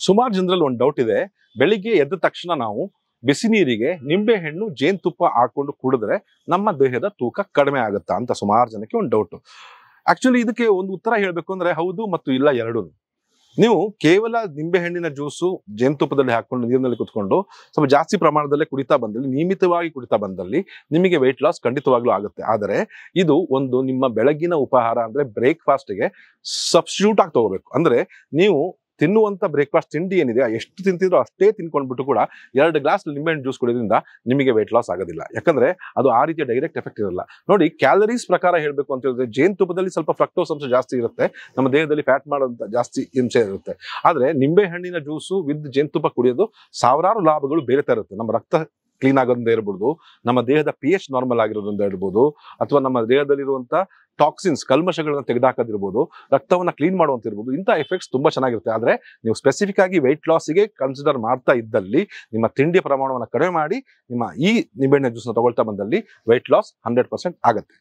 ಸುಮಾರು ಜನರಲ್ಲಿ ಒಂದು ಡೌಟ್ ಇದೆ, ಬೆಳಿಗ್ಗೆ ಎದ್ದ ತಕ್ಷಣ ನಾವು ಬಿಸಿ ನೀರಿಗೆ ನಿಂಬೆ ಹಣ್ಣು ಜೇನುತುಪ್ಪ ಹಾಕೊಂಡು ಕುಡಿದ್ರೆ ನಮ್ಮ ದೇಹದ ತೂಕ ಕಡಿಮೆ ಆಗುತ್ತಾ ಅಂತ ಸುಮಾರು ಜನಕ್ಕೆ ಒಂದು ಡೌಟ್. ಆಕ್ಚುಲಿ ಇದಕ್ಕೆ ಒಂದು ಉತ್ತರ ಹೇಳ್ಬೇಕು ಅಂದ್ರೆ ಹೌದು ಮತ್ತು ಇಲ್ಲ ಎರಡೂ. ನೀವು ಕೇವಲ ನಿಂಬೆ ಹಣ್ಣಿನ ಜ್ಯೂಸು ಜೇನುತುಪ್ಪದಲ್ಲಿ ಹಾಕೊಂಡು ನೀರಿನಲ್ಲಿ ಕುತ್ಕೊಂಡು ಸ್ವಲ್ಪ ಜಾಸ್ತಿ ಪ್ರಮಾಣದಲ್ಲೇ ಕುಡಿತಾ ಬಂದಲ್ಲಿ, ನಿಯಮಿತವಾಗಿ ಕುಡಿತಾ ಬಂದಲ್ಲಿ ನಿಮಗೆ ವೆಯ್ಟ್ ಲಾಸ್ ಖಂಡಿತವಾಗ್ಲೂ ಆಗುತ್ತೆ. ಆದರೆ ಇದು ಒಂದು ನಿಮ್ಮ ಬೆಳಗಿನ ಉಪಹಾರ ಅಂದ್ರೆ ಬ್ರೇಕ್ಫಾಸ್ಟ್ಗೆ ಸಬ್ಸ್ಟಿಟ್ಯೂಟ್ ಆಗಿ ತಗೋಬೇಕು. ಅಂದ್ರೆ ನೀವು ತಿನ್ನುವಂತ ಬ್ರೇಕ್ಫಾಸ್ಟ್ ತಿಂಡಿ ಏನಿದೆ ಎಷ್ಟು ತಿಂತಿದ್ರು ಅಷ್ಟೇ ತಿನ್ಕೊಂಡ್ಬಿಟ್ಟು ಕೂಡ 2 ಗ್ಲಾಸ್ ನಿಂಬೆಹಣ್ಣು ಜ್ಯೂಸ್ ಕುಡಿಯೋದ್ರಿಂದ ನಿಮಗೆ ವೆಯ್ಟ್ ಲಾಸ್ ಆಗೋದಿಲ್ಲ. ಯಾಕಂದ್ರೆ ಅದು ಆ ರೀತಿಯ ಡೈರೆಕ್ಟ್ ಎಫೆಕ್ಟ್ ಇರಲ್ಲ. ನೋಡಿ, ಕ್ಯಾಲರೀಸ್ ಪ್ರಕಾರ ಹೇಳ್ಬೇಕು ಅಂತ ಹೇಳಿದ್ರೆ ಜೇನುತುಪ್ಪದಲ್ಲಿ ಸ್ವಲ್ಪ ಫ್ರಕ್ಟೋಸ್ ಅಂಶ ಜಾಸ್ತಿ ಇರುತ್ತೆ, ನಮ್ಮ ದೇಹದಲ್ಲಿ ಫ್ಯಾಟ್ ಮಾಡುವಂತ ಜಾಸ್ತಿ ಅಂಶ ಇರುತ್ತೆ. ಆದ್ರೆ ನಿಂಬೆ ಹಣ್ಣಿನ ಜ್ಯೂಸು ವಿತ್ ಜೇನುತುಪ್ಪ ಕುಡಿಯೋದು ಸಾವಿರಾರು ಲಾಭಗಳು ಬೇರೆ ತರ ಇರುತ್ತೆ. ನಮ್ಮ ರಕ್ತ ಕ್ಲೀನ್ ಆಗೋದ್ರಿಂದ ಇರ್ಬೋದು, ನಮ್ಮ ದೇಹದ pH ನಾರ್ಮಲ್ ಆಗಿರೋದ್ರಿಂದ ಇರ್ಬೋದು, ಅಥವಾ ನಮ್ಮ ದೇಹದಲ್ಲಿರುವಂತ ಟಾಕ್ಸಿನ್ಸ್ ಕಲ್ಮಶಗಳನ್ನ ತೆಗೆದುಹಾಕೋದಿರ್ಬೋದು, ರಕ್ತವನ್ನ ಕ್ಲೀನ್ ಮಾಡುವಂತ ಇರ್ಬೋದು, ಇಂಥ ಎಫೆಕ್ಟ್ಸ್ ತುಂಬಾ ಚೆನ್ನಾಗಿರುತ್ತೆ. ಆದ್ರೆ ನೀವು ಸ್ಪೆಸಿಫಿಕ್ ಆಗಿ ವೆಯ್ಟ್ ಲಾಸ್ಗೆ ಕನ್ಸಿಡರ್ ಮಾಡ್ತಾ ಇದ್ದಲ್ಲಿ ನಿಮ್ಮ ತಿಂಡಿಯ ಪ್ರಮಾಣವನ್ನು ಕಡಿಮೆ ಮಾಡಿ ನಿಮ್ಮ ಈ ನಿಂಬೆಹಣ್ಣಿನ ಜ್ಯೂಸ್ನ ತಗೊಳ್ತಾ ಬಂದಲ್ಲಿ ವೆಯ್ಟ್ ಲಾಸ್ 100% ಆಗುತ್ತೆ.